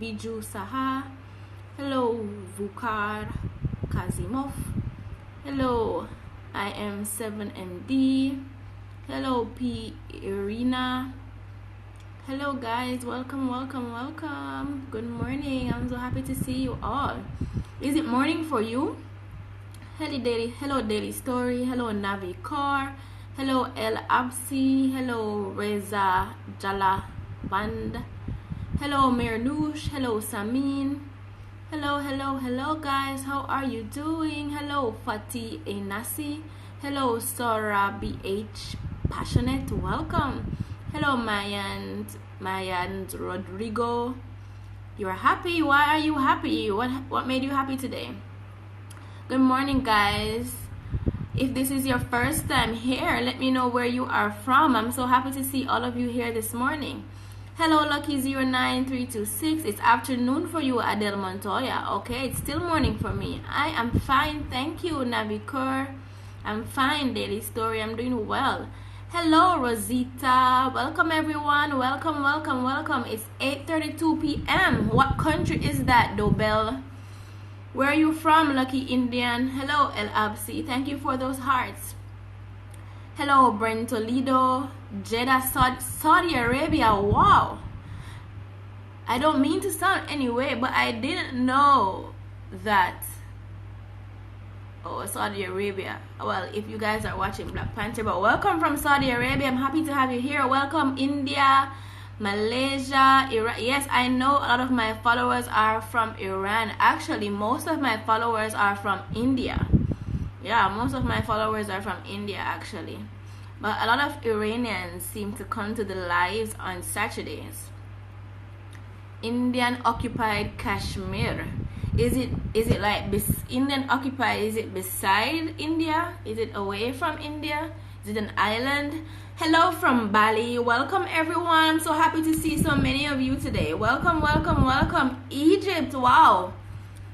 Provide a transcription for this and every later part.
Biju Saha. Hello, Vukar Kazimov. Hello, I am 7ND. Hello, P. Irina. Hello, guys. Welcome, welcome, welcome. Good morning. I'm so happy to see you all. Is it morning for you? Hello, Daily Story. Hello, Navi Car. Hello, El Absi. Hello, Reza Jalaband. Hello, Mirnoush. Hello, Samin. Hello, guys. How are you doing? Hello, Fatih Enasi. Hello, Sora BH Passionate. Welcome. Hello, Mayan Rodrigo. You're happy? Why are you happy? What made you happy today? Good morning, guys. If this is your first time here, let me know where you are from. I'm so happy to see all of you here this morning. Hello, Lucky09326. It's afternoon for you, Adele Montoya. Okay, it's still morning for me. I am fine, thank you, Navikur. I'm fine, Daily Story. I'm doing well. Hello, Rosita. Welcome, everyone. Welcome, welcome, welcome. It's 8:32 p.m. What country is that, Dobel? Where are you from, Lucky Indian? Hello, El Absi. Thank you for those hearts. Hello, Brent Toledo. Jeddah, Saudi Arabia. Wow. I don't mean to sound anyway, but I didn't know that. Oh, Saudi Arabia. Well, if you guys are watching Black Panther, but welcome from Saudi Arabia. I'm happy to have you here. Welcome, India, Malaysia, Iran. Yes, I know a lot of my followers are from Iran. Actually, most of my followers are from India. Yeah, most of my followers are from India, actually. But a lot of Iranians seem to come to the lives on Saturdays. Indian occupied Kashmir. Is it like Indian occupied? Is it beside India? Is it away from India? Is it an island? Hello from Bali. Welcome, everyone. I'm so happy to see so many of you today. Welcome, welcome, welcome. Egypt. Wow.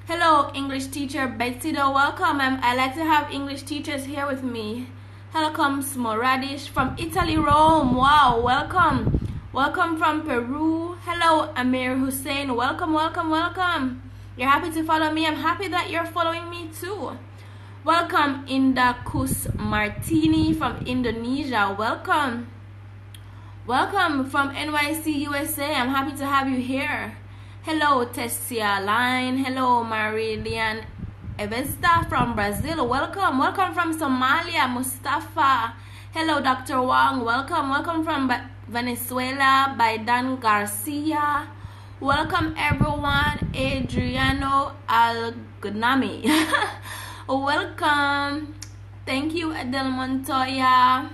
Hello, English teacher Betsy. Welcome. I like to have English teachers here with me. Welcome, Smoradish from Italy, Rome. Wow. Welcome. Welcome from Peru. Hello, Amir Hussein. Welcome, welcome, welcome. You're happy to follow me. I'm happy that you're following me too. Welcome, Indakus Martini from Indonesia. Welcome. Welcome from NYC, USA. I'm happy to have you here. Hello, Tessia Line. Hello, Marilian Evesta from Brazil. Welcome. Welcome from Somalia, Mustafa. Hello, Dr. Wang. Welcome. Welcome from Venezuela, Baidan Garcia. Welcome, everyone. Adriano Algnami. Welcome. Thank you, Adele Montoya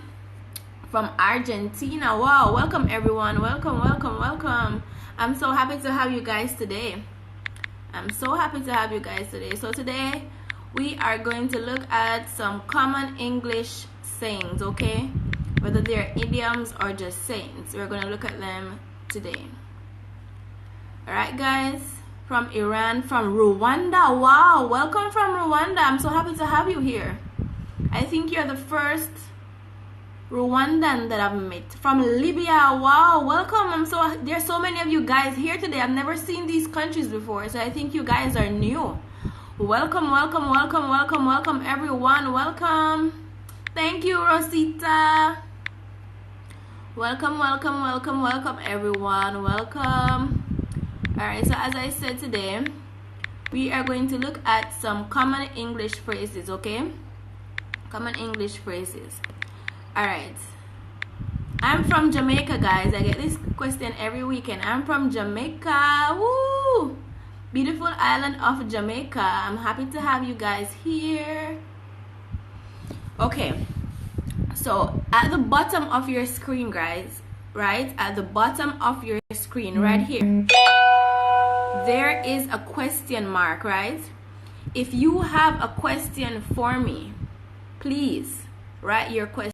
from Argentina. Wow. Welcome, everyone. Welcome, welcome, welcome. I'm so happy to have you guys today. I'm so happy to have you guys today. So today we are going to look at some common English sayings, okay? Whether they're idioms or just sayings. We're going to look at them today. Alright, guys. From Iran, from Rwanda. Wow, welcome from Rwanda. I'm so happy to have you here. I think you're the first Rwandan that I've met. From Libya. Wow, welcome. There's so many of you guys here today. I've never seen these countries before, so I think you guys are new. Welcome, welcome, welcome, welcome, welcome, everyone. Welcome. Thank you, Rosita. Welcome, welcome, welcome, welcome, everyone. Welcome. Alright, so as I said today, we are going to look at some common English phrases, okay? Common English phrases. Alright. I'm from Jamaica, guys. I get this question every weekend. I'm from Jamaica. Woo! Beautiful island of Jamaica. I'm happy to have you guys here. Okay. So, at the bottom of your screen, guys, right? At the bottom of your screen, right here, there is a question mark, right? If you have a question for me, please write your question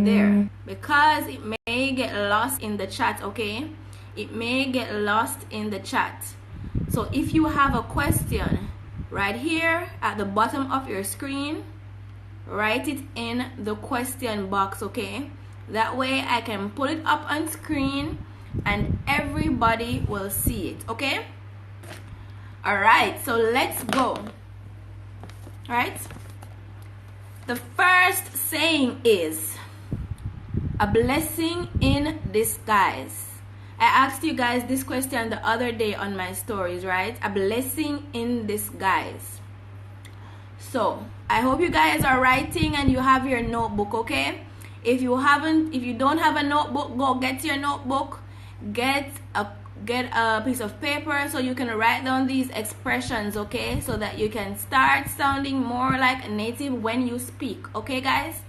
there, because it may get lost in the chat, okay? It may get lost in the chat. So if you have a question right here at the bottom of your screen, write it in the question box, okay? That way I can put it up on screen and everybody will see it, okay? All right, so let's go. All right. The first saying is a blessing in disguise. I asked you guys this question the other day on my stories, right? A blessing in disguise. So I hope you guys are writing and you have your notebook, okay? If you don't have a notebook, go get your notebook. Get a piece of paper so you can write down these expressions, okay? So that you can start sounding more like a native when you speak, okay guys?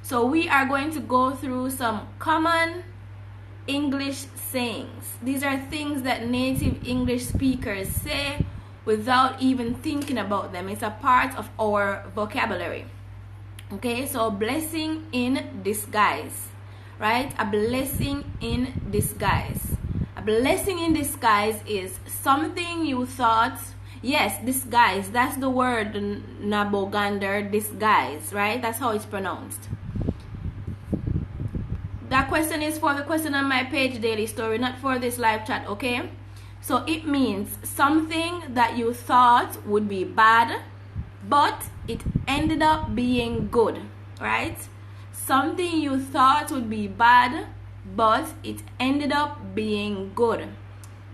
So we are going to go through some common English sayings. These are things that native English speakers say without even thinking about them. It's a part of our vocabulary. Okay, so blessing in disguise, right? A blessing in disguise. A blessing in disguise is something you thought, yes, disguise, that's the word, Nabogander, disguise, right? That's how it's pronounced. That question is for the question on my page, Daily Story, not for this live chat, okay? So it means something that you thought would be bad, but it ended up being good, right? Something you thought would be bad, but it ended up being good.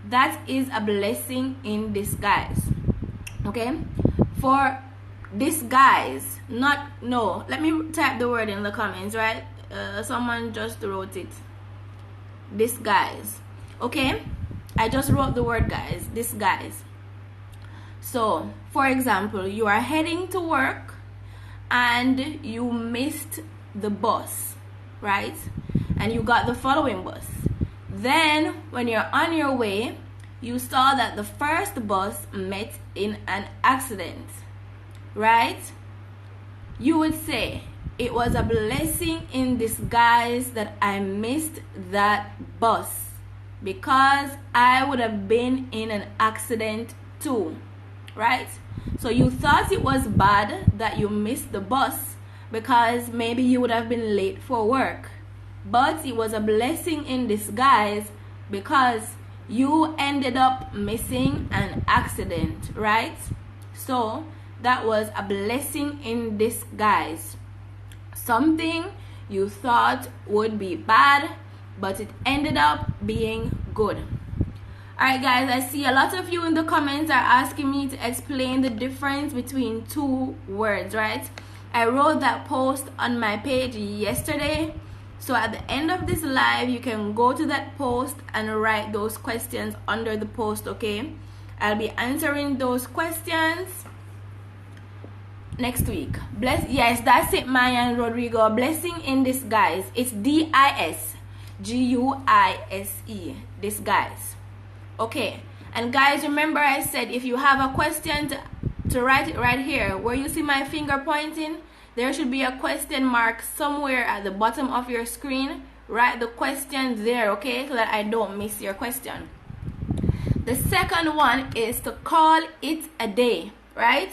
That is a blessing in disguise, okay? For disguise, let me type the word in the comments, right? Someone just wrote it. Disguise. Okay, I just wrote the word, guys. Disguise. So for example, you are heading to work and you missed the bus, right? And you got the following bus. Then when you're on your way, you saw that the first bus met in an accident, right? You would say, it was a blessing in disguise that I missed that bus, because I would have been in an accident too, right? So you thought it was bad that you missed the bus because maybe you would have been late for work, but it was a blessing in disguise because you ended up missing an accident, right? So that was a blessing in disguise. Something you thought would be bad, but it ended up being good. Alright guys, I see a lot of you in the comments are asking me to explain the difference between two words, right? I wrote that post on my page yesterday. So at the end of this live, you can go to that post and write those questions under the post, okay? I'll be answering those questions next week. Yes, that's it, Maya and Rodrigo. Blessing in disguise. It's D-I-S-G-U-I-S-E. Disguise. Okay. And guys, remember I said if you have a question to write it right here. Where you see my finger pointing, there should be a question mark somewhere at the bottom of your screen. Write the question there, okay? So that I don't miss your question. The second one is to call it a day, right?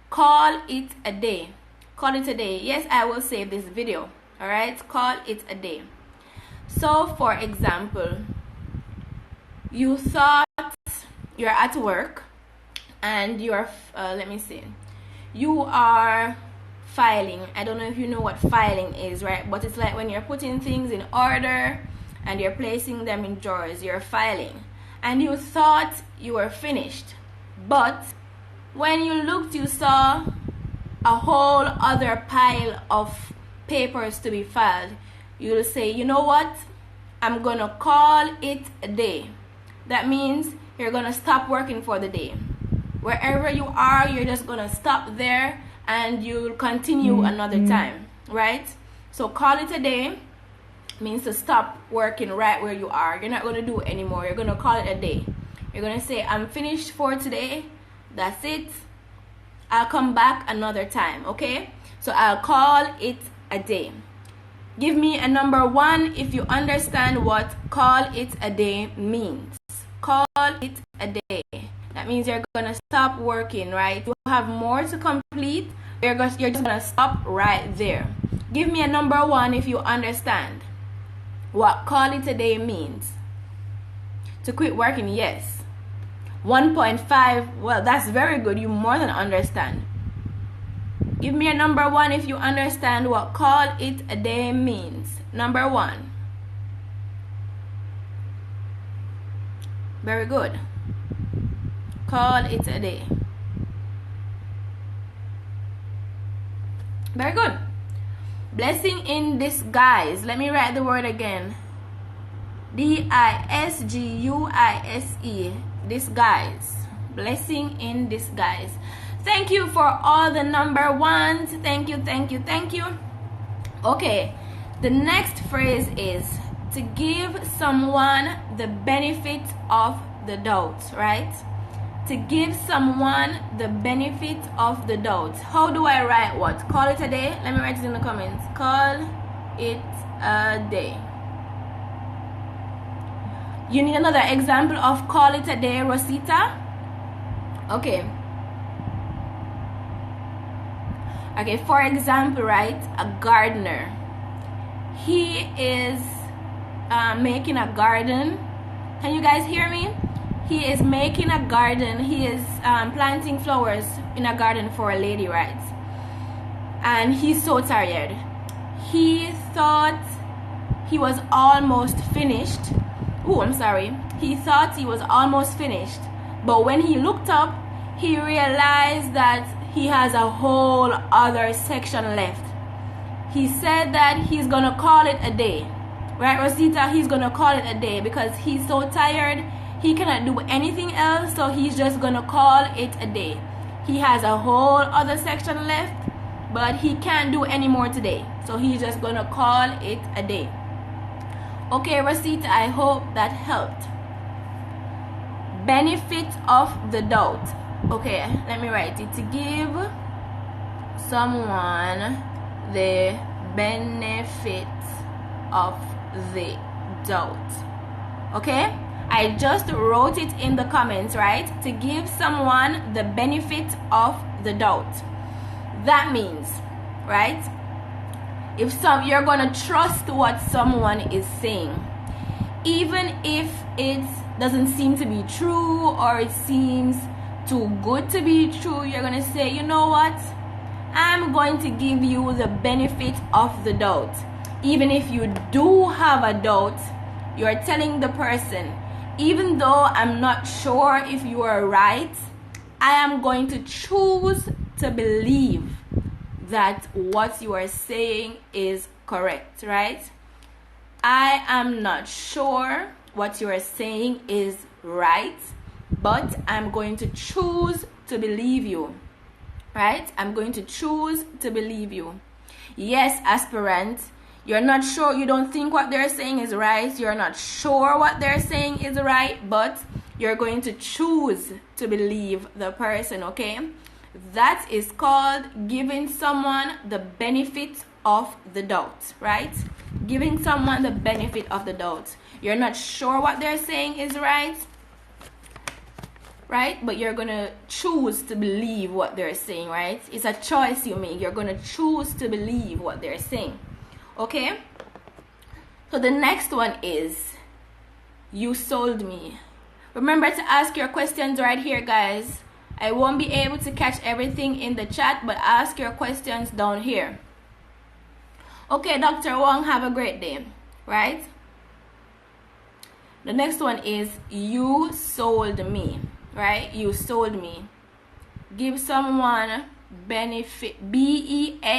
Call it a day. Call it a day. Yes, I will save this video. All right, call it a day. So for example, you thought you're at work and you're you are filing. I don't know if you know what filing is, right? But it's like when you're putting things in order and you're placing them in drawers. You're filing, and you thought you were finished, but when you looked, you saw a whole other pile of papers to be filed. You'll say, you know what? I'm gonna call it a day. That means you're gonna stop working for the day. Wherever you are, you're just gonna stop there and you'll continue another time, right? So call it a day means to stop working right where you are. You're not gonna do it anymore. You're gonna call it a day. You're gonna say, I'm finished for today. That's it. I'll come back another time, okay? So I'll call it a day. Give me a number 1 if you understand what call it a day means. Call it a day. That means you're gonna stop working, right? You have more to complete. You're just gonna stop right there. Give me a number 1 if you understand what call it a day means. To quit working, yes. 1.5, well, that's very good. You more than understand. Give me a number 1 if you understand what call it a day means. Number 1. Very good. Call it a day. Very good. Blessing in disguise. Let me write the word again. D-I-S-G-U-I-S-E. Disguise. Blessing in disguise. Thank you for all the number 1s. Thank you, thank you, thank you. Okay, the next phrase is to give someone the benefit of the doubt, right? To give someone the benefit of the doubt. How do I write what? Call it a day? Let me write it in the comments. Call it a day. You need another example of call it a day, Rosita? Okay. Okay, for example, right, a gardener. He is making a garden. Can you guys hear me? He is making a garden. He is planting flowers in a garden for a lady, right? And he's so tired. He thought he was almost finished. Oh, I'm sorry. He thought he was almost finished. But when he looked up, he realized that he has a whole other section left. He said that he's gonna call it a day. Right, Rosita? He's gonna call it a day because he's so tired. He cannot do anything else, so he's just gonna call it a day. He has a whole other section left, but he can't do any more today. So he's just gonna call it a day. Okay, Rosita, I hope that helped. Benefit of the doubt. Okay, let me write it. To give someone the benefit of the doubt. Okay? I just wrote it in the comments, right? To give someone the benefit of the doubt. That means, right? If you're gonna trust what someone is saying, even if it doesn't seem to be true or it seems too good to be true, you're gonna say, you know what? I'm going to give you the benefit of the doubt. Even if you do have a doubt, you're telling the person, even though I'm not sure if you are right, I am going to choose to believe that what you are saying is correct, right? I am not sure what you are saying is right, but I'm going to choose to believe you, right? I'm going to choose to believe you. Yes, aspirant, you're not sure, you don't think what they're saying is right, you're not sure what they're saying is right, but you're going to choose to believe the person, okay? That is called giving someone the benefit of the doubt, right? Giving someone the benefit of the doubt. You're not sure what they're saying is right, but you're going to choose to believe what they're saying, right? It's a choice you make. You're going to choose to believe what they're saying, okay? So the next one is, you sold me. Remember to ask your questions right here, guys. I won't be able to catch everything in the chat, but ask your questions down here. Okay, Dr. Wong, have a great day, right? The next one is, you sold me, right? You sold me. Give someone benefit, B-E-N-E-F-I-T.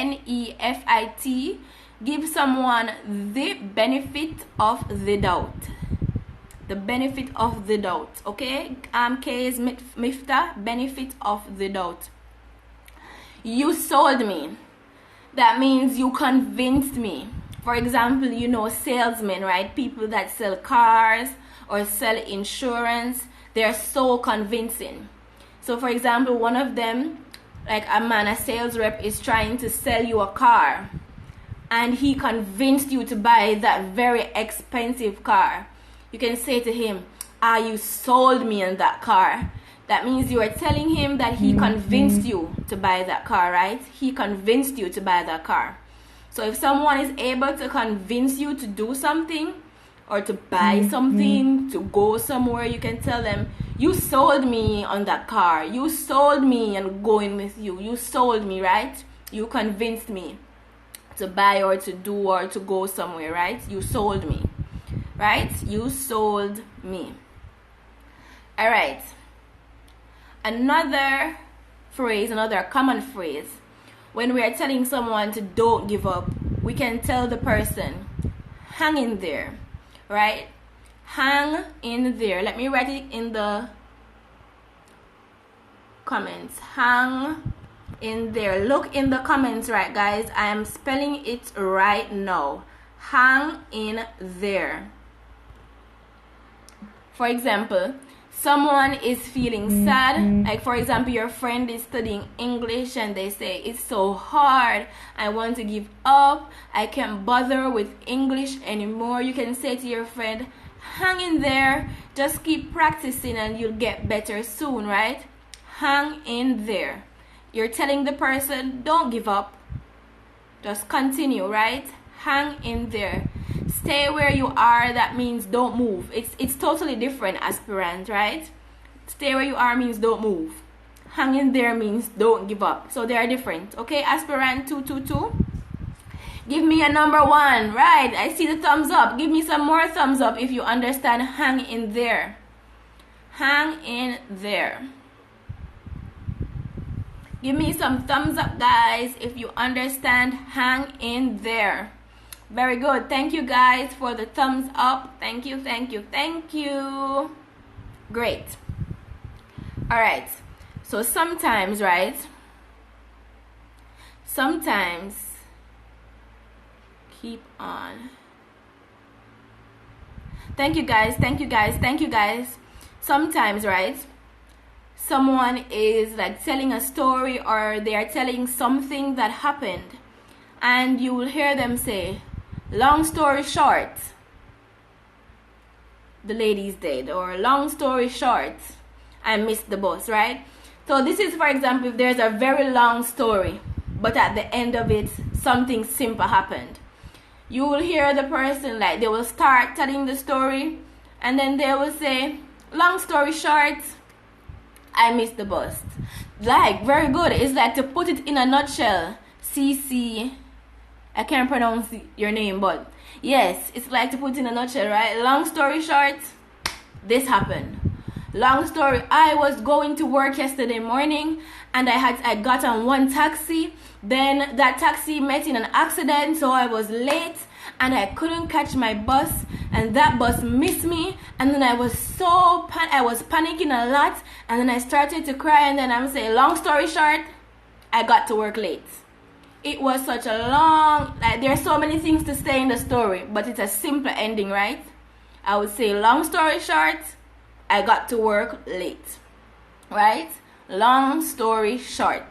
Give someone the benefit of the doubt. The benefit of the doubt, okay? K is Mifta, benefit of the doubt. You sold me. That means you convinced me. For example, you know, salesmen, right? People that sell cars or sell insurance, they're so convincing. So for example, one of them, like a sales rep is trying to sell you a car, and he convinced you to buy that very expensive car. You can say to him, you sold me on that car. That means you are telling him that he convinced you to buy that car, right? He convinced you to buy that car. So if someone is able to convince you to do something or to buy something, to go somewhere, you can tell them, You sold me on that car. You sold me on going with you. You sold me, right? You convinced me to buy or to do or to go somewhere, right? You sold me, right? You sold me. All right. Another phrase, another common phrase, when we are telling someone to don't give up, we can tell the person, hang in there, right? Hang in there. Let me write it in the comments. Hang in there. Look in the comments, right, guys? I am spelling it right now. Hang in there. For example, someone is feeling sad. Like, for example, your friend is studying English and they say, it's so hard. I want to give up. I can't bother with English anymore. You can say to your friend, hang in there. Just keep practicing and you'll get better soon, right? Hang in there. You're telling the person, don't give up. Just continue, right? Hang in there. Stay where you are, that means don't move. It's totally different, aspirant, right? Stay where you are means don't move. Hang in there means don't give up. So they are different. Okay, aspirant 222. Give me a number 1. Right, I see the thumbs up. Give me some more thumbs up if you understand hang in there. Hang in there. Give me some thumbs up, guys, if you understand hang in there. Very good. Thank you, guys, for the thumbs up. Thank you, thank you, thank you. Great. All right. So sometimes, right? Sometimes, keep on. Thank you, guys. Thank you, guys. Thank you, guys. Sometimes, right? Someone is like telling a story or they are telling something that happened, and you will hear them say, long story short, the lady's dead, or long story short, I missed the bus, right? So this is, for example, if there's a very long story, but at the end of it, something simple happened. You will hear the person, like, they will start telling the story, and then they will say, long story short, I missed the bus. Like, very good. It's like, to put it in a nutshell, CC, I can't pronounce your name, but yes, it's like, to put it in a nutshell, right? Long story short, this happened. Long story, I was going to work yesterday morning, and I got on one taxi. Then that taxi met in an accident, so I was late, and I couldn't catch my bus, and that bus missed me. And then I was panicking a lot, and then I started to cry, and then I'm saying, long story short, I got to work late. It was such a long, like, there are so many things to say in the story, but it's a simple ending, right? I would say, long story short, I got to work late, right? Long story short,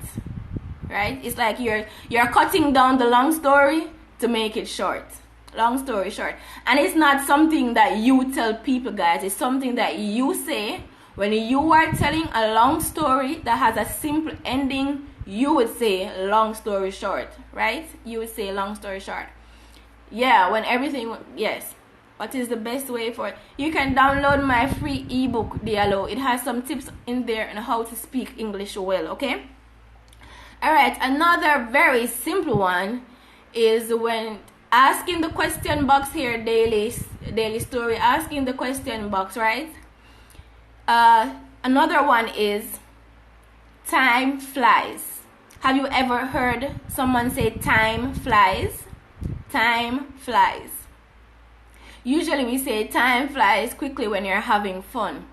right? It's like you're cutting down the long story to make it short. Long story short. And it's not something that you tell people, guys. It's something that you say when you are telling a long story that has a simple ending. You would say long story short, right? You would say long story short. Yeah, when everything, yes. What is the best way for it? You can download my free ebook, Diallo. It has some tips in there on how to speak English well, okay? All right, another very simple one is when asking the question box here, daily story, asking the question box, right? Another one is time flies. Have you ever heard someone say time flies? Time flies. Usually we say time flies quickly when you're having fun.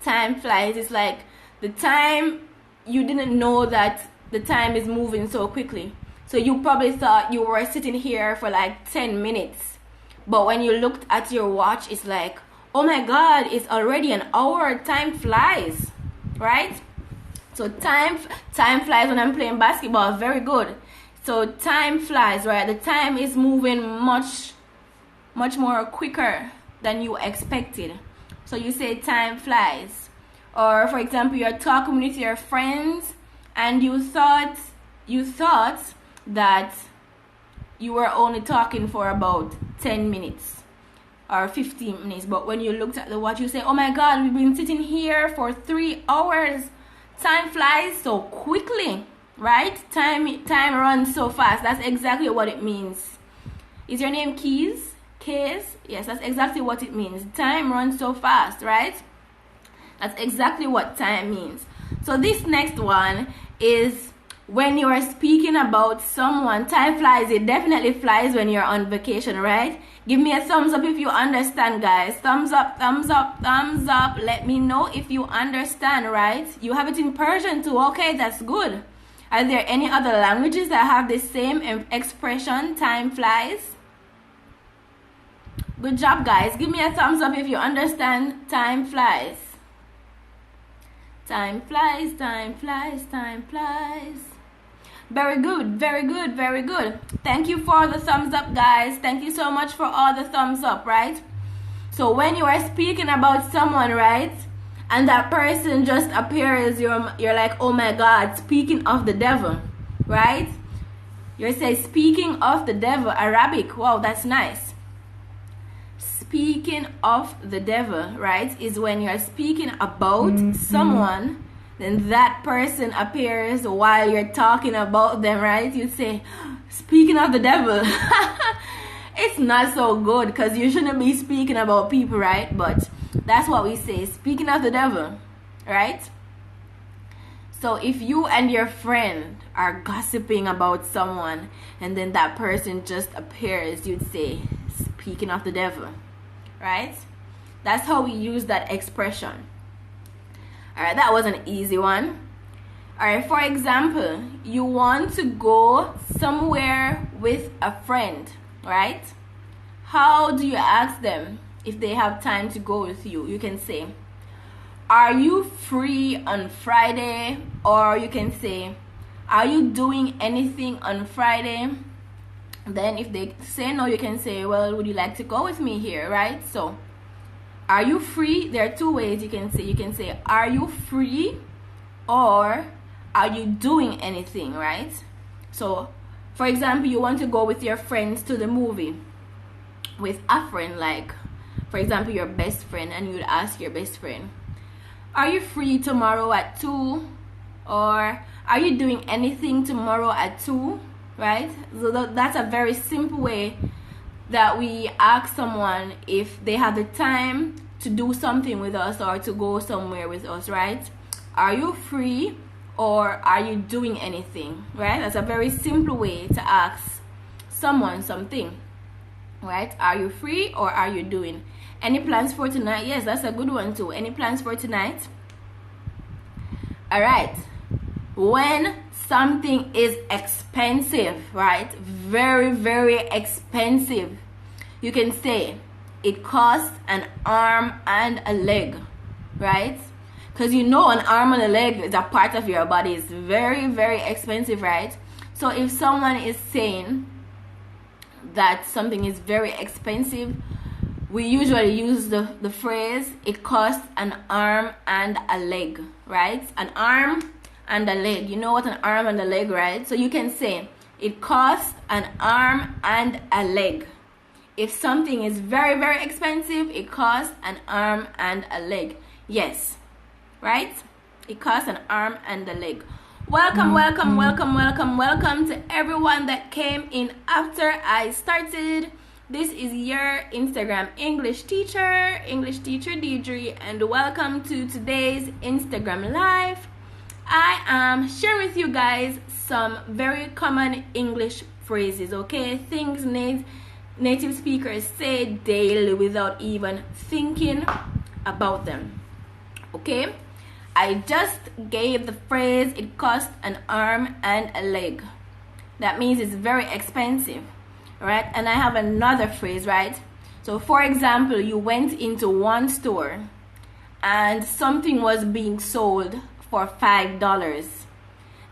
Time flies is like the time, you didn't know that the time is moving so quickly. So you probably thought you were sitting here for like 10 minutes. But when you looked at your watch, it's like, oh my God, it's already an hour. Time flies, right? So time flies when I'm playing basketball. Very good. So time flies, right? The time is moving much more quicker than you expected. So you say time flies. Or for example, you're talking with your friends and you thought that you were only talking for about 10 minutes. or 15 minutes. But when you looked at the watch, you say, oh my God, we've been sitting here for 3 hours. Time flies so quickly, right? Time runs so fast. That's exactly what it means. Is your name Keys? Case? Yes, that's exactly what it means. Time runs so fast, right? That's exactly what time means. So this next one is when you are speaking about someone. Time flies. It definitely flies when you're on vacation, right? Give me a thumbs up if you understand, guys. Thumbs up, thumbs up, thumbs up. Let me know if you understand, right? You have it in Persian too. Okay, that's good. Are there any other languages that have the same expression, time flies? Good job, guys. Give me a thumbs up if you understand time flies. Time flies, time flies, time flies. Very good, very good, very good. Thank you for the thumbs up, guys. Thank you so much for all the thumbs up, right? So when you are speaking about someone, right, and that person just appears, you're like, oh my God, speaking of the devil, right? You say, speaking of the devil, Arabic. Wow, that's nice. Speaking of the devil, right, is when you're speaking about someone, then that person appears while you're talking about them, right? You say, speaking of the devil. It's not so good because you shouldn't be speaking about people, right? But that's what we say, speaking of the devil, right? So if you and your friend are gossiping about someone and then that person just appears, you'd say, speaking of the devil, right? That's how we use that expression. All right, that was an easy one. All right, for example, you want to go somewhere with a friend, right? How do you ask them if they have time to go with you? You can say, are you free on Friday? Or you can say, are you doing anything on Friday? Then if they say no, you can say, well, would you like to go with me here, right? So, are you free? There are two ways you can say. You can say, are you free? Or, are you doing anything, right? So, for example, you want to go with your friends to the movie. With a friend, like, for example, your best friend, and you'd ask your best friend, are you free tomorrow at 2? Or, are you doing anything tomorrow at 2? Right? So that's a very simple way that we ask someone if they have the time to do something with us or to go somewhere with us, right? Are you free or are you doing anything, right? That's a very simple way to ask someone something, right? Are you free or are you doing? Any plans for tonight? Yes, that's a good one too. Any plans for tonight? All right. When something is expensive, right? Very, very expensive. You can say, it costs an arm and a leg, right? Because you know an arm and a leg is a part of your body. It's very, very expensive, right? So if someone is saying that something is very expensive, we usually use the phrase, it costs an arm and a leg, right? An arm and a leg. You know what an arm and a leg, right? So you can say, it costs an arm and a leg. If something is very, very expensive, it costs an arm and a leg. Yes, right? It costs an arm and a leg. Welcome, welcome, welcome, welcome, welcome to everyone that came in after I started. This is your Instagram English teacher Deidre, and welcome to today's Instagram Live. I am sharing with you guys some very common English phrases, okay? Things native speakers say daily without even thinking about them, okay? I just gave the phrase, it costs an arm and a leg. That means it's very expensive, right? And I have another phrase, right? So for example, you went into one store and something was being sold for $5.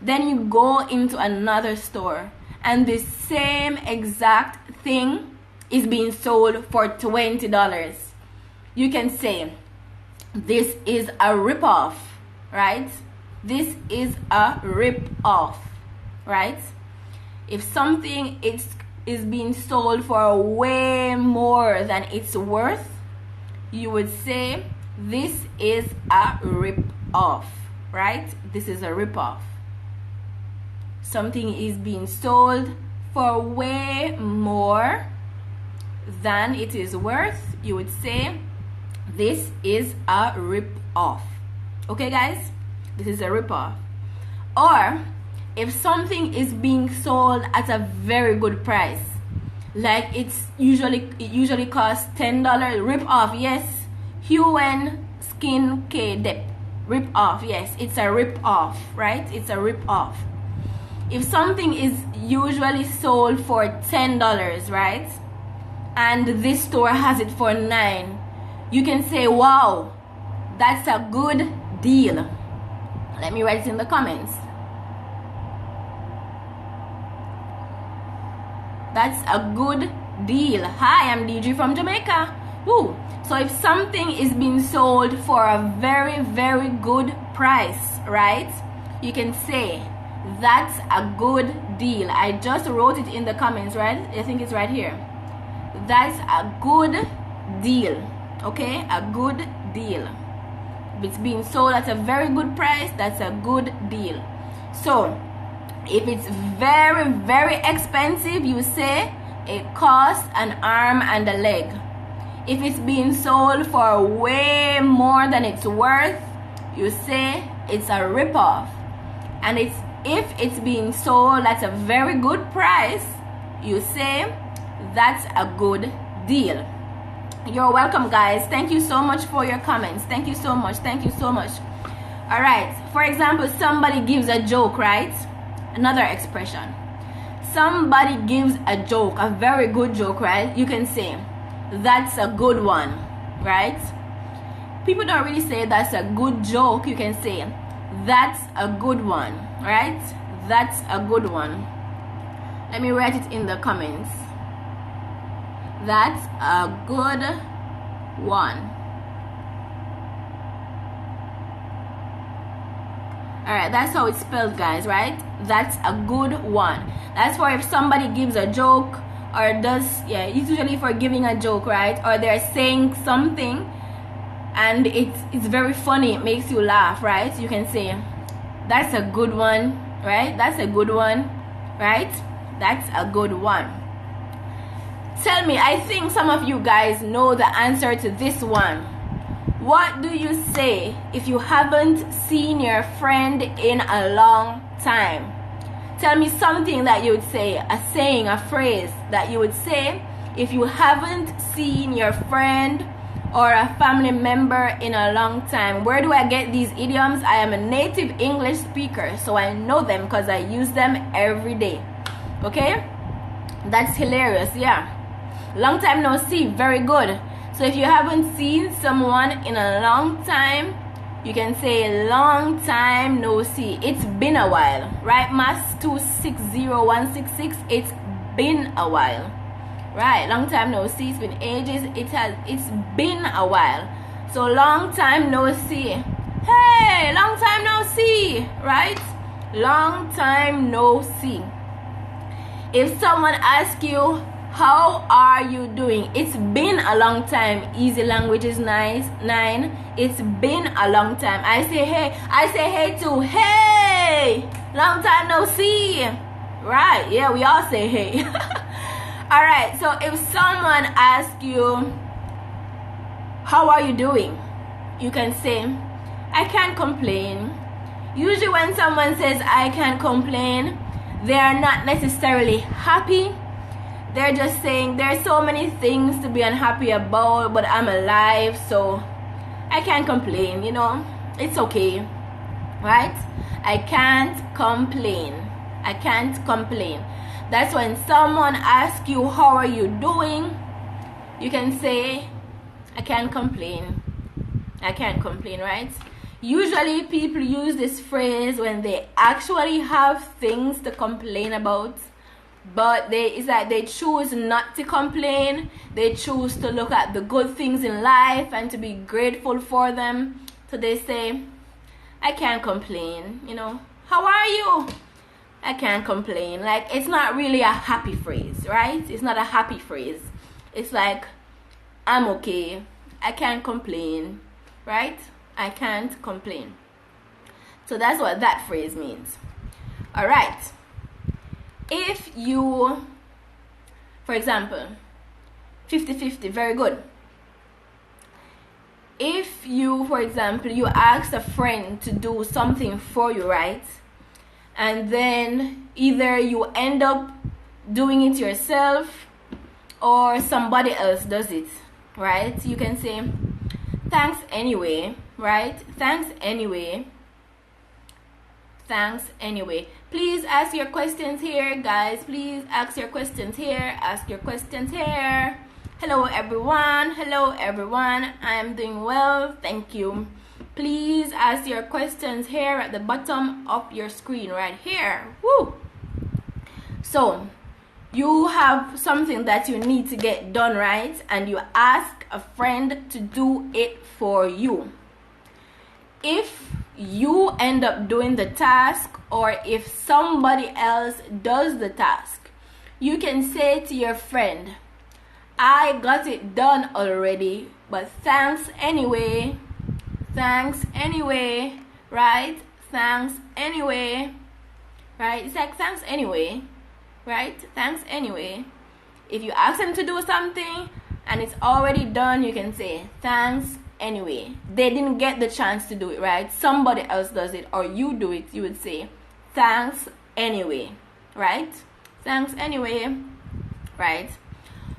Then you go into another store and the same exact thing is being sold for $20. You can say, this is a rip-off, right? This is a rip-off, right? If something is being sold for way more than it's worth, you would say this is a rip-off, right? This is a rip-off. Something is being sold for way more than it is worth, you would say this is a rip-off. Okay, guys? This is a rip-off. Or if something is being sold at a very good price, like it usually costs $10, rip-off, yes. Human Skin K Dep, rip-off, yes, it's a rip-off, right? It's a rip-off. If something is usually sold for $10, right, and this store has it for $9, you can say, wow, that's a good deal. Let me write it in the comments. That's a good deal. Hi, I'm DG from Jamaica. Woo. So if something is being sold for a very, very good price, right, you can say that's a good deal. I just wrote it in the comments, right? I think it's right here. That's a good deal. Okay, a good deal. If it's being sold at a very good price, that's a good deal. So if it's very, very expensive, you say it costs an arm and a leg. If it's being sold for way more than it's worth, you say it's a rip-off. And if it's being sold at a very good price, you say that's a good deal. You're welcome, guys. Thank you so much for your comments. Thank you so much. Thank you so much. All right. For example, somebody gives a joke, right? Another expression. Somebody gives a joke, a very good joke, right? You can say that's a good one, right? People don't really say that's a good joke. You can say that's a good one, right? That's a good one. Let me write it in the comments. That's a good one. Alright, that's how it's spelled, guys, right? That's a good one. That's for if somebody gives a joke or does, yeah, it's usually for giving a joke, right? Or they're saying something and it's very funny, it makes you laugh, right? You can say, that's a good one, right? That's a good one, right? That's a good one. Tell me, I think some of you guys know the answer to this one. What do you say if you haven't seen your friend in a long time? Tell me something that you would say, a saying, a phrase that you would say if you haven't seen your friend or a family member in a long time. Where do I get these idioms? I am a native English speaker, so I know them because I use them every day. Okay? That's hilarious, yeah. Long time no see, very good. So if you haven't seen someone in a long time, you can say long time no see. It's been a while, right? Mass 260166. It's been a while, right? Long time no see. It's been ages. It's been a while. So long time no see. Hey, long time no see, right? Long time no see. If someone asks you, how are you doing? It's been a long time. Easy language is nice. 9. It's been a long time. I say hey. I say hey too. Hey, long time no see. Right? Yeah, we all say hey. All right. So if someone asks you, how are you doing? You can say, I can't complain. Usually when someone says I can't complain, they are not necessarily happy. They're just saying there's so many things to be unhappy about, but I'm alive, so I can't complain, you know. It's okay, right? I can't complain. I can't complain. That's when someone asks you, how are you doing? You can say, I can't complain. I can't complain, right? Usually people use this phrase when they actually have things to complain about. But it's like they choose not to complain. They choose to look at the good things in life and to be grateful for them. So they say, I can't complain, you know. How are you? I can't complain. Like, it's not really a happy phrase, right? It's not a happy phrase. It's like, I'm okay. I can't complain, right? I can't complain. So that's what that phrase means. All right. If you, for example, 50-50, very good. If you, for example, you ask a friend to do something for you, right? And then either you end up doing it yourself or somebody else does it, right? You can say, thanks anyway, right? Thanks anyway. Thanks anyway. Please ask your questions here, guys. Please ask your questions here. Ask your questions here. Hello, everyone. Hello, everyone. I'm doing well. Thank you. Please ask your questions here at the bottom of your screen right here. Woo! So, you have something that you need to get done, right? And you ask a friend to do it for you. If you end up doing the task, or if somebody else does the task, you can say to your friend, I got it done already, but thanks anyway. Thanks anyway, right? Thanks anyway, right? It's like thanks anyway, right? Thanks anyway. If you ask them to do something and it's already done, you can say thanks anyway. They didn't get the chance to do it, right? Somebody else does it or you do it, you would say thanks anyway, right? Thanks anyway, right?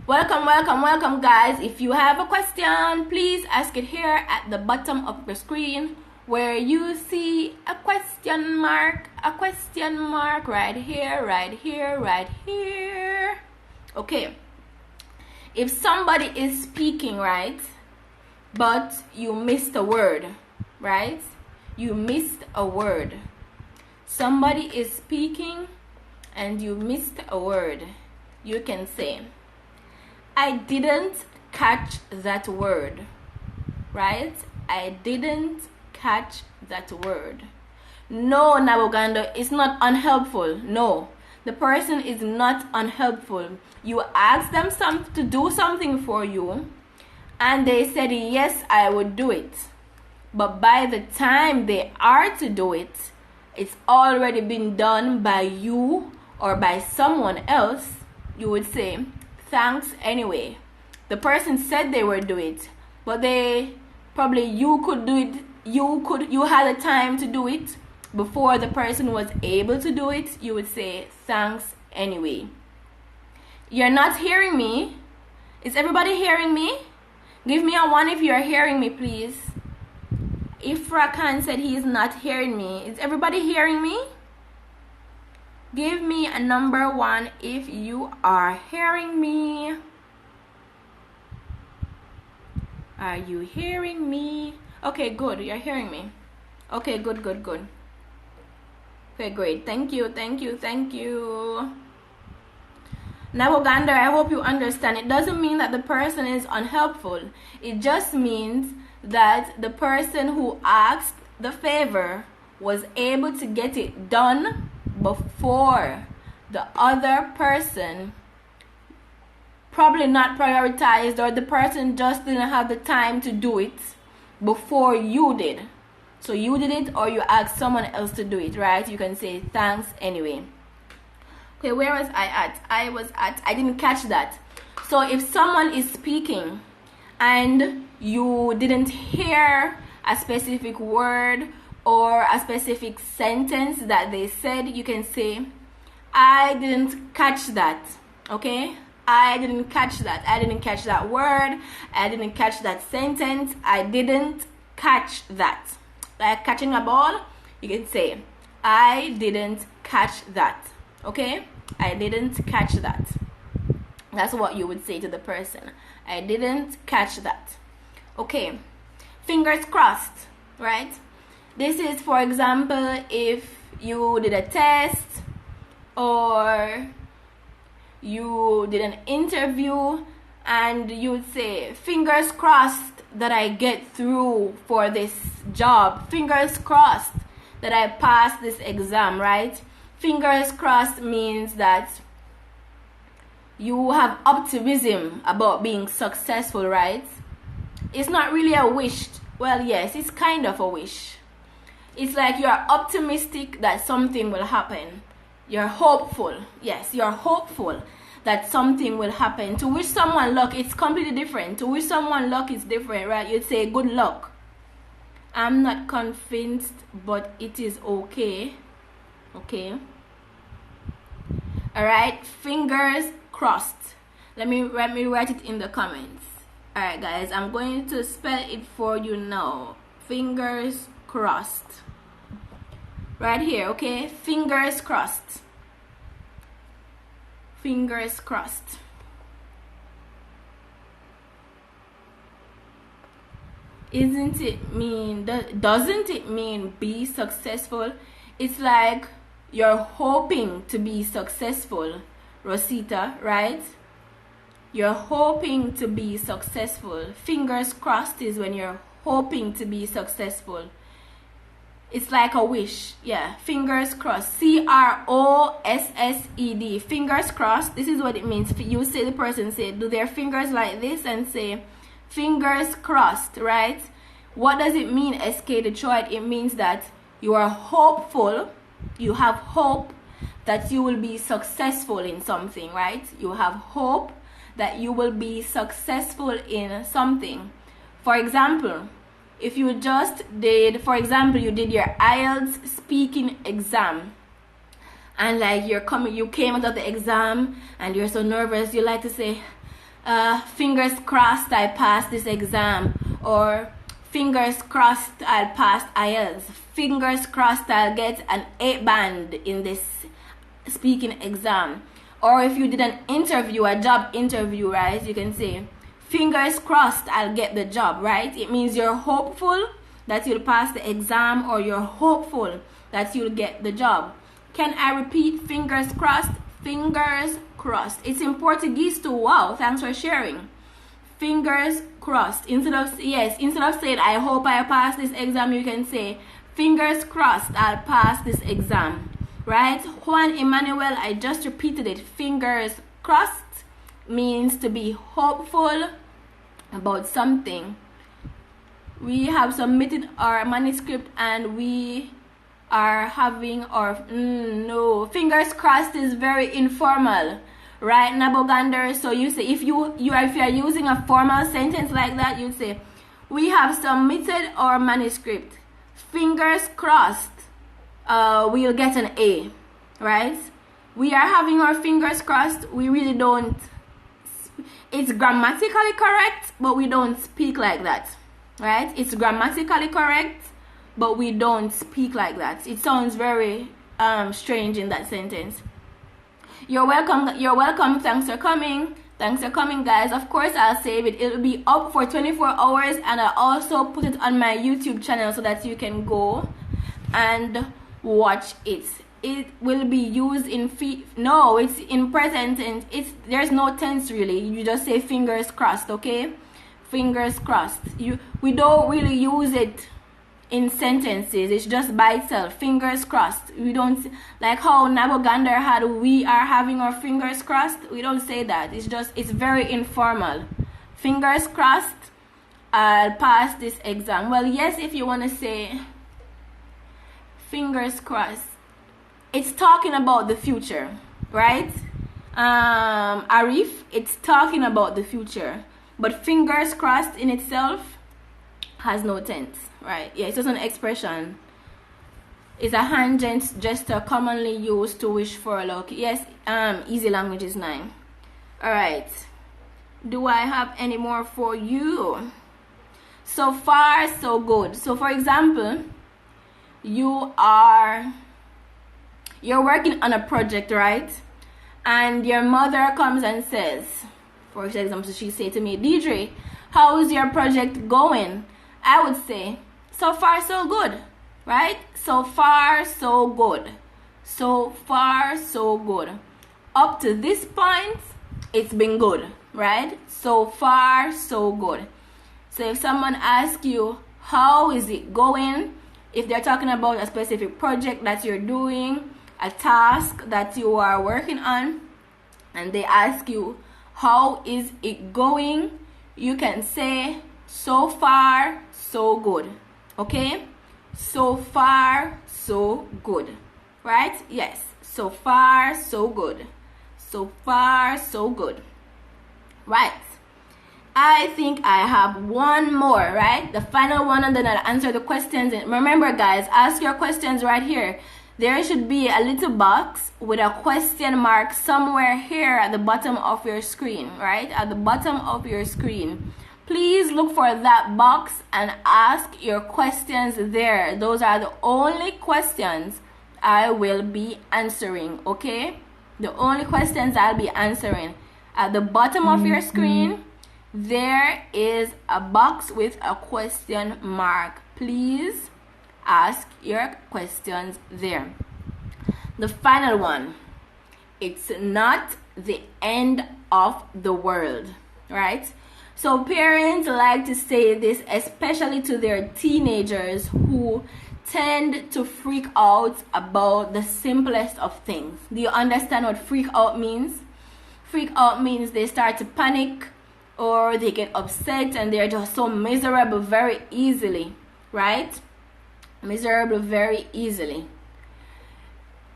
Welcome, welcome, welcome, guys. If you have a question, please ask it here at the bottom of the screen where you see a question mark right here, right here, right here. Okay. If somebody is speaking, right, but you missed a word, right? You missed a word. Somebody is speaking and you missed a word. You can say, I didn't catch that word, right? I didn't catch that word. No, Nabogando, it's not unhelpful. No, the person is not unhelpful. You ask them to do something for you, and they said, yes, I would do it. But by the time they are to do it, it's already been done by you or by someone else. You would say, thanks anyway. The person said they would do it, but you could do it. You had the time to do it before the person was able to do it. You would say thanks anyway. You're not hearing me. Is everybody hearing me? Give me a 1 if you're hearing me, please. Ifra Khan said he is not hearing me. Is everybody hearing me? Give me a number 1 if you are hearing me. Are you hearing me? Okay, good. You're hearing me. Okay, good. Okay, great. Thank you. Naboganda, I hope you understand. It doesn't mean that the person is unhelpful. It just means that the person who asked the favor was able to get it done before the other person probably not prioritized, or the person just didn't have the time to do it before you did. So you did it or you asked someone else to do it, right? You can say thanks anyway. Okay, where was I at? I didn't catch that. So if someone is speaking and you didn't hear a specific word or a specific sentence that they said, you can say, I didn't catch that. Okay? I didn't catch that. I didn't catch that word. I didn't catch that sentence. I didn't catch that. Like catching a ball, you can say, I didn't catch that. Okay? I didn't catch that. That's what you would say to the person. I didn't catch that. Okay. Fingers crossed, right? This is, for example, if you did a test or you did an interview and you would say, fingers crossed that I get through for this job. Fingers crossed that I pass this exam, right? Fingers crossed means that you have optimism about being successful, right? It's not really a wish. Well, yes, it's kind of a wish. It's like you're optimistic that something will happen. You're hopeful. Yes, you're hopeful that something will happen. To wish someone luck, it's completely different. To wish someone luck is different, right? You'd say good luck. I'm not convinced, but it is okay. Okay. Alright, fingers crossed. Let me write it in the comments. Alright guys, I'm going to spell it for you now. Fingers crossed. Right here, okay? Fingers crossed. Fingers crossed. Doesn't it mean be successful? It's like you're hoping to be successful, Rosita, right? You're hoping to be successful. Fingers crossed is when you're hoping to be successful. It's like a wish. Yeah, fingers crossed. C-R-O-S-S-E-D. Fingers crossed. This is what it means. You say, the person say, do their fingers like this and say, fingers crossed, right? What does it mean, SK Detroit? It means that you are hopeful. You have hope that you will be successful in something, right? You have hope that you will be successful in something. For example, if you just did, for example, you did your IELTS speaking exam, and like you came out of the exam and you're so nervous, you like to say, fingers crossed I passed this exam, or fingers crossed I'll pass IELTS, fingers crossed I'll get an 8 band in this speaking exam. Or if you did an interview, a job interview, right, you can say, fingers crossed I'll get the job, right? It means you're hopeful that you'll pass the exam, or you're hopeful that you'll get the job. Can I repeat? Fingers crossed. Fingers crossed. It's in Portuguese too. Wow, thanks for sharing. Fingers crossed. Instead of saying I hope I pass this exam, you can say fingers crossed I'll pass this exam, right? Juan Emmanuel, I just repeated it. Fingers crossed means to be hopeful about something. We have submitted our manuscript and we are having our no, fingers crossed is very informal, right, Nabogander? So you say, if you are using a formal sentence like that, you say we have submitted our manuscript, fingers crossed we'll get an A, right? We are having our fingers crossed. We really don't, it's grammatically correct, but we don't speak like that, right? It's grammatically correct, but we don't speak like that. It sounds very strange in that sentence. You're welcome. You're welcome. Thanks for coming. Thanks for coming, guys. Of course, I'll save it. It'll be up for 24 hours, and I'll also put it on my YouTube channel so that you can go and watch it. It will be used in no, it's in present tense. There's no tense really. You just say fingers crossed, okay? Fingers crossed. We don't really use it in sentences. It's just by itself. Fingers crossed. We don't, like how Nabogander had we are having our fingers crossed. We don't say that. It's very informal. Fingers crossed I'll pass this exam. Well, yes, if you want to say fingers crossed, it's talking about the future, right? Arif, it's talking about the future, but fingers crossed in itself has no tense, right? Yeah, it's just an expression. It's a hand gesture commonly used to wish for luck. Yes, easy language is 9. All right, do I have any more for you? So far so good. So for example, you're working on a project, right? And your mother comes and says, for example, she say to me, Deidre, how's your project going? I would say, so far so good, right? So far so good. So far so good. Up to this point, it's been good, right? So far so good. So if someone asks you, how is it going? If they're talking about a specific project that you're doing, a task that you are working on, and they ask you, how is it going? You can say, so far, so good. Okay? So far, so good. Right? Yes. So far, so good. So far, so good. Right. I think I have one more, right? The final one, and then I'll answer the questions. And remember, guys, ask your questions right here. There should be a little box with a question mark somewhere here at the bottom of your screen, right? At the bottom of your screen. Please look for that box and ask your questions there. Those are the only questions I will be answering, okay? The only questions I'll be answering. At the bottom of your screen, there is a box with a question mark. Please ask your questions there. The final one. It's not the end of the world, right? So parents like to say this, especially to their teenagers who tend to freak out about the simplest of things. Do you understand what freak out means? Freak out means they start to panic, or they get upset, and they're just so miserable very easily, right? Miserable very easily.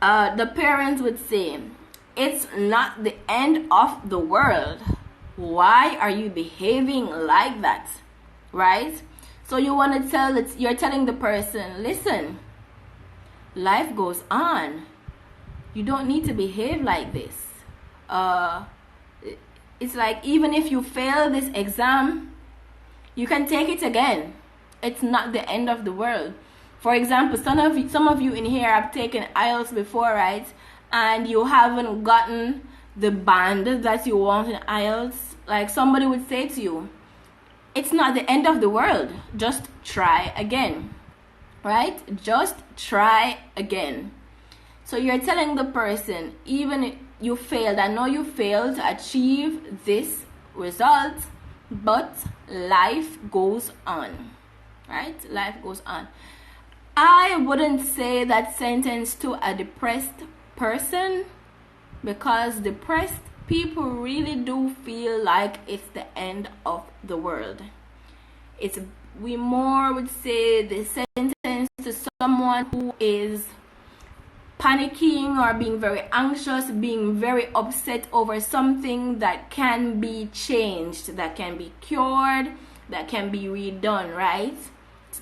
The parents would say, it's not the end of the world. Why are you behaving like that? Right? So you want to you're telling the person, listen, life goes on. You don't need to behave like this. It's like, even if you fail this exam, you can take it again. It's not the end of the world. For example, some of you in here have taken IELTS before, right? And you haven't gotten the band that you want in IELTS. Like, somebody would say to you, it's not the end of the world. Just try again, right? Just try again. So you're telling the person, even if you failed, I know you failed to achieve this result, but life goes on, right? Life goes on. I wouldn't say that sentence to a depressed person, because depressed people really do feel like it's the end of the world. We more would say the sentence to someone who is panicking or being very anxious, being very upset over something that can be changed, that can be cured, that can be redone, right?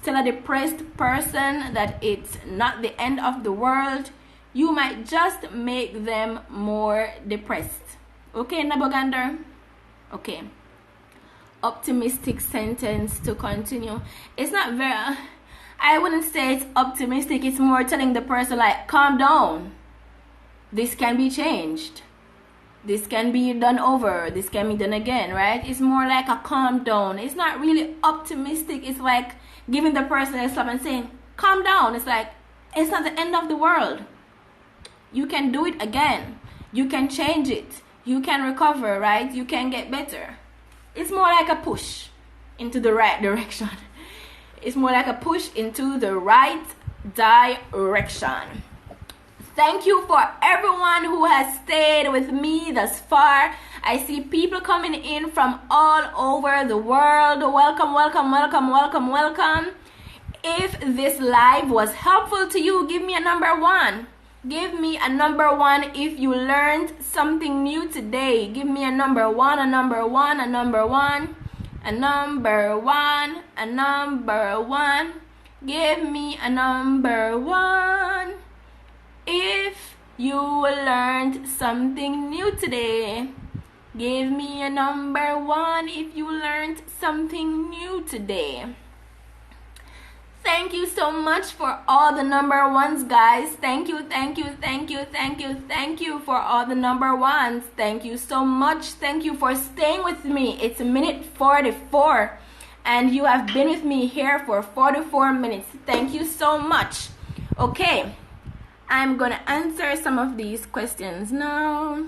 Tell a depressed person that it's not the end of the world, you might just make them more depressed. Okay, Nabogandar? Okay. Optimistic sentence to continue. It's not very, I wouldn't say it's optimistic. It's more telling the person, like, calm down. This can be changed. This can be done over. This can be done again, right? It's more like a calm down. It's not really optimistic. It's like giving the person a slap and saying, calm down. It's like, it's not the end of the world. You can do it again. You can change it. You can recover, right? You can get better. It's more like a push into the right direction. It's more like a push into the right direction. Thank you for everyone who has stayed with me thus far. I see people coming in from all over the world. Welcome, welcome, welcome, welcome, welcome. If this live was helpful to you, give me a number 1. Give me a number 1 if you learned something new today. Give me a number 1, a number 1, a number 1, a number 1, a number 1. Give me a number 1 if you learned something new today. Give me a number 1 if you learned something new today. Thank you so much for all the number 1s, guys. Thank you, thank you, thank you, thank you, thank you for all the number 1s. Thank you so much. Thank you for staying with me. It's minute 44, and you have been with me here for 44 minutes. Thank you so much. Okay, I'm gonna answer some of these questions now.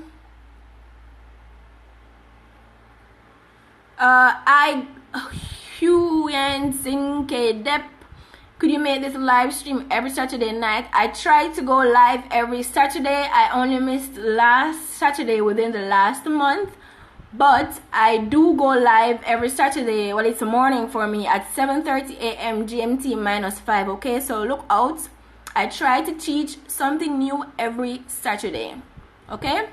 Hugh and Sinke Dep. Could you make this live stream every Saturday night? I try to go live every Saturday. I only missed last Saturday within the last month. But I do go live every Saturday. Well, it's morning for me at 7:30 a.m. GMT -5. Okay, so look out. I try to teach something new every Saturday. Okay.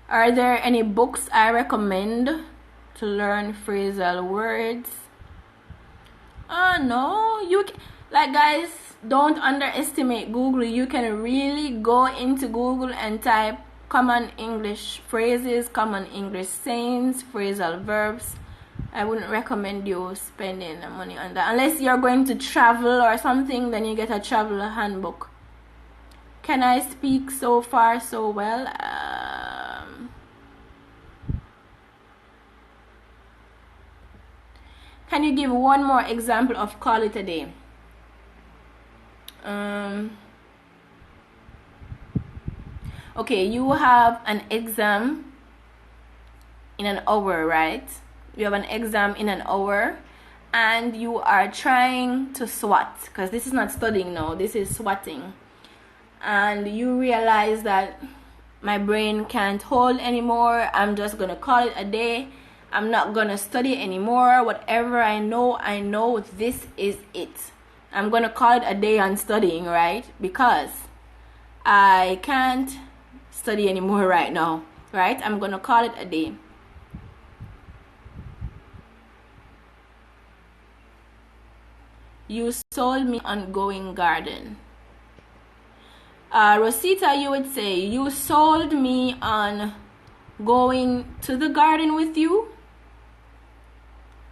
Are there any books I recommend to learn phrasal words? No, like, guys, don't underestimate Google. You can really go into Google and type common English phrases, common English sayings, phrasal verbs. I wouldn't recommend you spending money on that unless you're going to travel or something. Then you get a travel handbook. Can I speak so far so well? Can you give one more example of call it a day? Okay, you have an exam in an hour, right? You have an exam in an hour and you are trying to swat, because this is not studying now, this is swatting. And you realize that my brain can't hold anymore. I'm just gonna call it a day. I'm not gonna study anymore. Whatever I know this is it. I'm gonna call it a day on studying, right? Because I can't study anymore right now, right? I'm gonna call it a day. You sold me on going garden. Rosita, you would say, you sold me on going to the garden with you.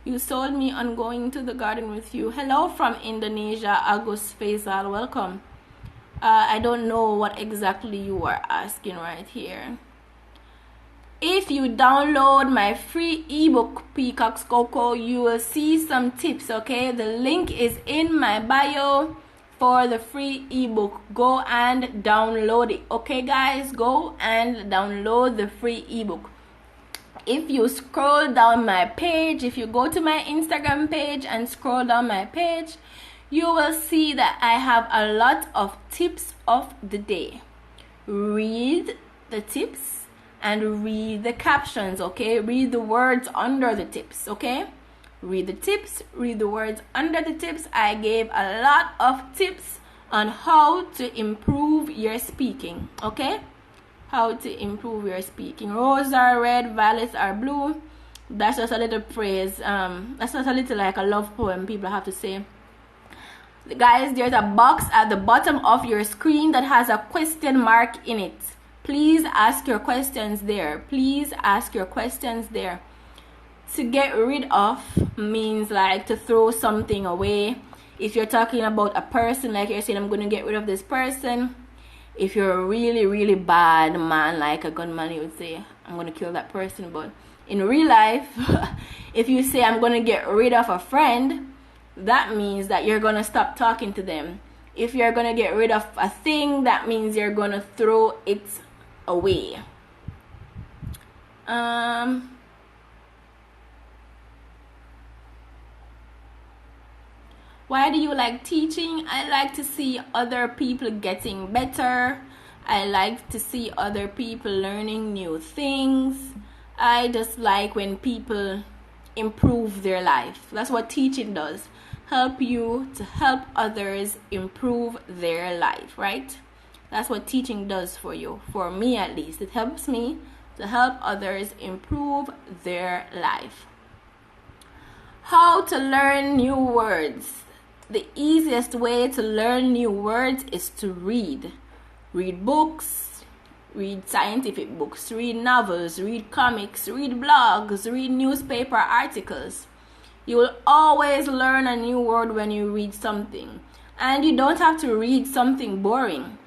You sold me on going to the garden with you. Hello from Indonesia, Agus Faisal, welcome. I don't know what exactly you are asking right here. If you download my free ebook, Peacock's Cocoa, you will see some tips, okay? The link is in my bio for the free ebook. Go and download it, okay, guys? Go and download the free ebook. If you scroll down my page, if you go to my Instagram page and scroll down my page, you will see that I have a lot of tips of the day. Read the tips and read the captions, okay? Read the words under the tips, okay? Read the tips, read the words under the tips. I gave a lot of tips on how to improve your speaking, okay? How to improve your speaking. Roses are red, violets are blue. That's just a little phrase. That's just a little like a love poem people have to say. Guys, there's a box at the bottom of your screen that has a question mark in it. Please ask your questions there. Please ask your questions there. To get rid of means like to throw something away. If you're talking about a person, like you're saying, I'm going to get rid of this person. If you're a really, really bad man, like a gunman, you would say, I'm going to kill that person. But in real life, if you say, I'm going to get rid of a friend, that means that you're going to stop talking to them. If you're going to get rid of a thing, that means you're going to throw it away. Why do you like teaching? I like to see other people getting better. I like to see other people learning new things. I just like when people improve their life. That's what teaching does. Help you to help others improve their life, right? That's what teaching does for you. For me, at least. It helps me to help others improve their life. How to learn new words. The easiest way to learn new words is to read. Read books, read scientific books, read novels, read comics, read blogs, read newspaper articles. You will always learn a new word when you read something. And you don't have to read something boring.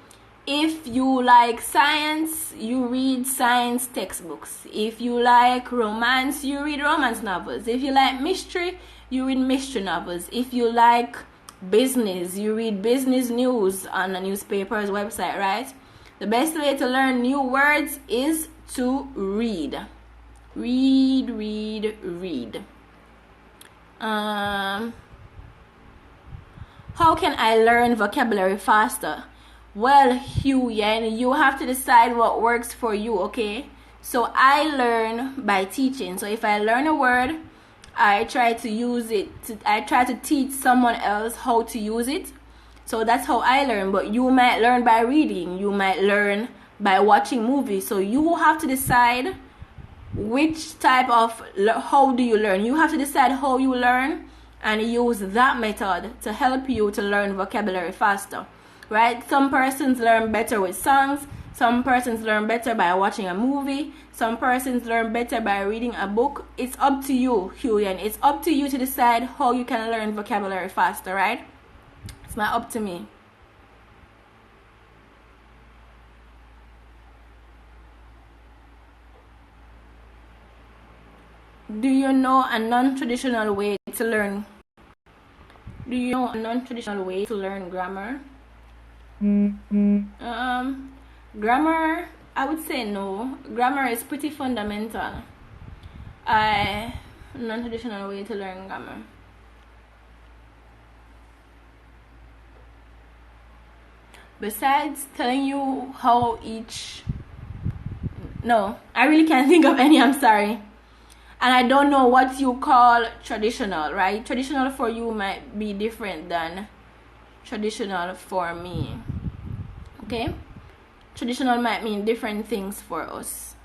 If you like science, you read science textbooks. If you like romance, you read romance novels. If you like mystery, you read mystery novels. If you like business, you read business news on a newspaper's website, right? The best way to learn new words is to read. Read, read, read. How can I learn vocabulary faster? Well, Hugh Yen, you have to decide what works for you, okay? So I learn by teaching. So if I learn a word, I try to use it. I try to teach someone else how to use it. So that's how I learn. But you might learn by reading. You might learn by watching movies. So you have to decide which type of, how do you learn. You have to decide how you learn and use that method to help you to learn vocabulary faster, right? Some persons learn better with songs. Some persons learn better by watching a movie. Some persons learn better by reading a book. It's up to you, Huyen. It's up to you to decide how you can learn vocabulary faster, right? It's not up to me. Do you know a non-traditional way to learn? Do you know a non-traditional way to learn grammar? Grammar, I would say no. Grammar is pretty fundamental. Non-traditional way to learn grammar. Besides telling you how each... No, I really can't think of any, I'm sorry. And I don't know what you call traditional, right? Traditional for you might be different than traditional for me. Okay? Traditional might mean different things for us.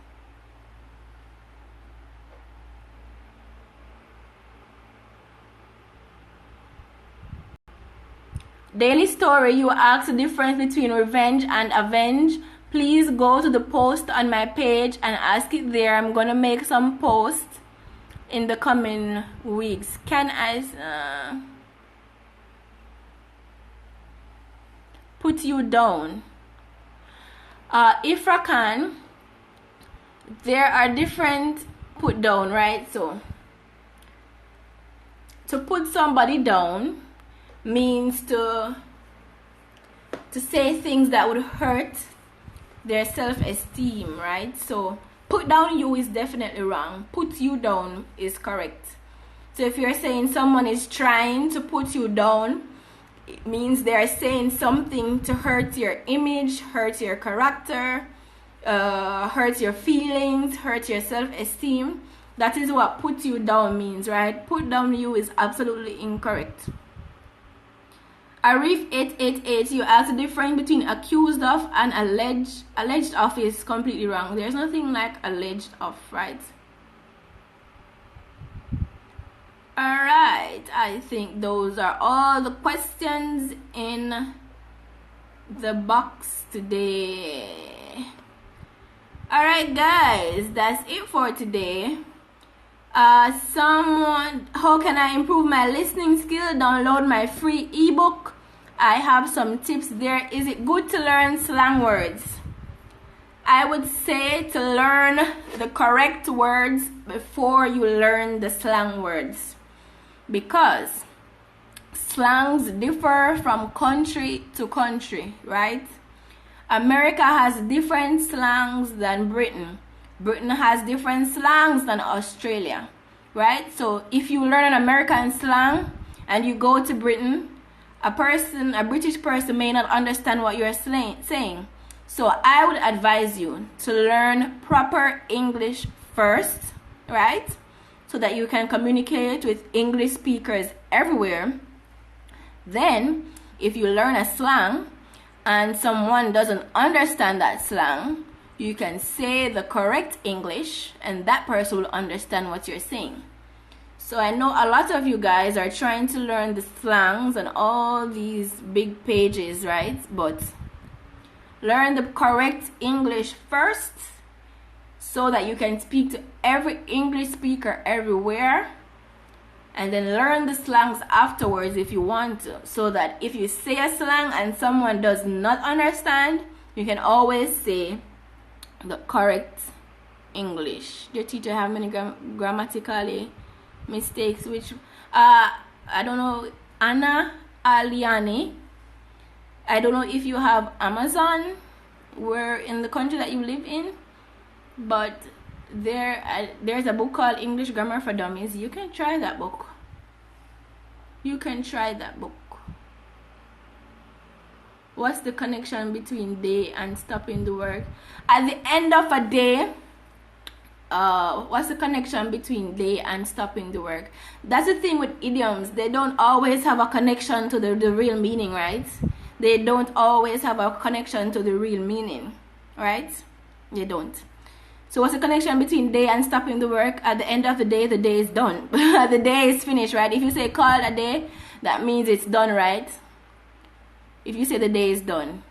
Daily Story, you asked the difference between revenge and avenge. Please go to the post on my page and ask it there. I'm gonna make some posts in the coming weeks. Can I put you down? Ifra can. There are different put down, right? So to put somebody down means to say things that would hurt their self-esteem, right? So put down you is definitely wrong. Put you down is correct. So if you're saying someone is trying to put you down, it means they're saying something to hurt your image, hurt your character, hurt your feelings, hurt your self-esteem. That is what put you down means, right? Put down you is absolutely incorrect. Arif 888, you asked the difference between accused of and alleged. Alleged of is completely wrong. There's nothing like alleged of, right? Alright, I think those are all the questions in the box today. Alright guys, that's it for today. How can I improve my listening skill? Download my free ebook. I have some tips there. Is it good to learn slang words? I would say to learn the correct words before you learn the slang words, because slangs differ from country to country, right? America has different slangs than Britain. Britain has different slangs than Australia, right? So if you learn an American slang and you go to Britain, a British person may not understand what you're saying. So I would advise you to learn proper English first, right? So that you can communicate with English speakers everywhere. Then, if you learn a slang and someone doesn't understand that slang, you can say the correct English and that person will understand what you're saying. So I know a lot of you guys are trying to learn the slangs and all these big pages, right? But learn the correct English first so that you can speak to every English speaker everywhere, and then learn the slangs afterwards if you want to, so that if you say a slang and someone does not understand, you can always say the correct English. Your teacher have many grammatically mistakes, which I don't know. Anna Aliani, I don't know if you have Amazon where in the country that you live in, but there's a book called English Grammar for Dummies. You can try that book. You can try that book. What's the connection between day and stopping the work? At the end of a day, what's the connection between day and stopping the work? That's the thing with idioms. They don't always have a connection to the real meaning, right? They don't always have a connection to the real meaning, right? They don't. So what's the connection between day and stopping the work? At the end of the day is done. The day is finished, right? If you say call a day, that means it's done, right? If you say the day is done,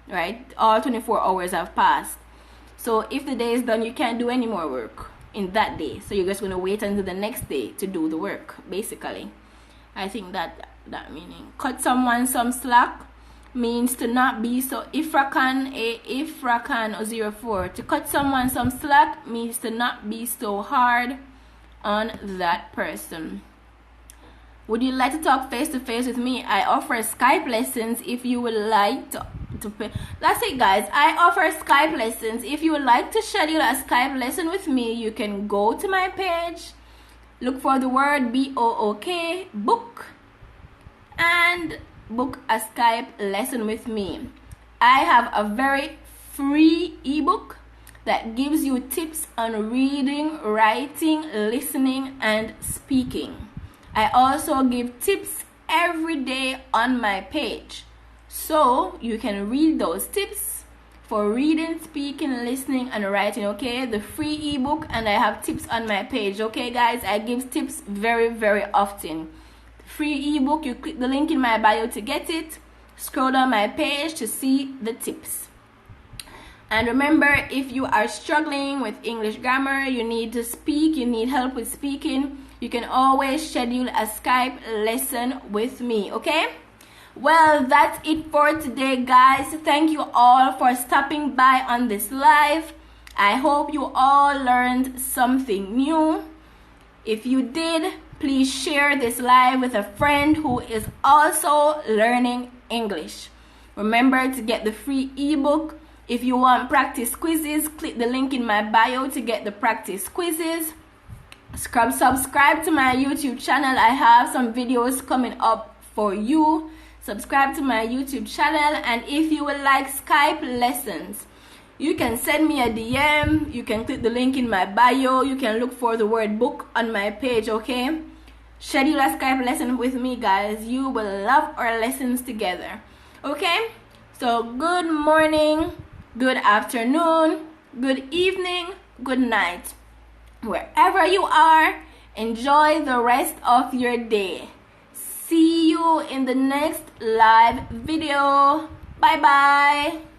right? All 24 hours have passed. So if the day is done, you can't do any more work in that day. So you're just going to wait until the next day to do the work, basically. I think that meaning. Cut someone some slack means to not be so ifrakan 04. To cut someone some slack means to not be so hard on that person. Would you like to talk face to face with me? I offer Skype lessons if you would like to pay. That's it, guys. I offer Skype lessons. If you would like to schedule a Skype lesson with me, you can go to my page, look for the word BOOK, book, and book a Skype lesson with me. I have a very free ebook that gives you tips on reading, writing, listening, and speaking. I also give tips every day on my page, so you can read those tips for reading, speaking, listening, and writing. Okay, the free ebook, and I have tips on my page. Okay, guys, I give tips very, very often. Free ebook, you click the link in my bio to get it. Scroll down my page to see the tips. And remember, if you are struggling with English grammar, you need to speak, you need help with speaking, you can always schedule a Skype lesson with me, okay? Well, that's it for today, guys. Thank you all for stopping by on this live. I hope you all learned something new. If you did, please share this live with a friend who is also learning English. Remember to get the free ebook. If you want practice quizzes, click the link in my bio to get the practice quizzes. Subscribe to my YouTube channel. I have some videos coming up for you. Subscribe to my YouTube channel. And if you would like Skype lessons, you can send me a DM. You can click the link in my bio. You can look for the word book on my page, okay? Schedule a Skype lesson with me, guys. You will love our lessons together, okay? So good morning, good afternoon, good evening, good night. Wherever you are, enjoy the rest of your day. See you in the next live video. Bye bye.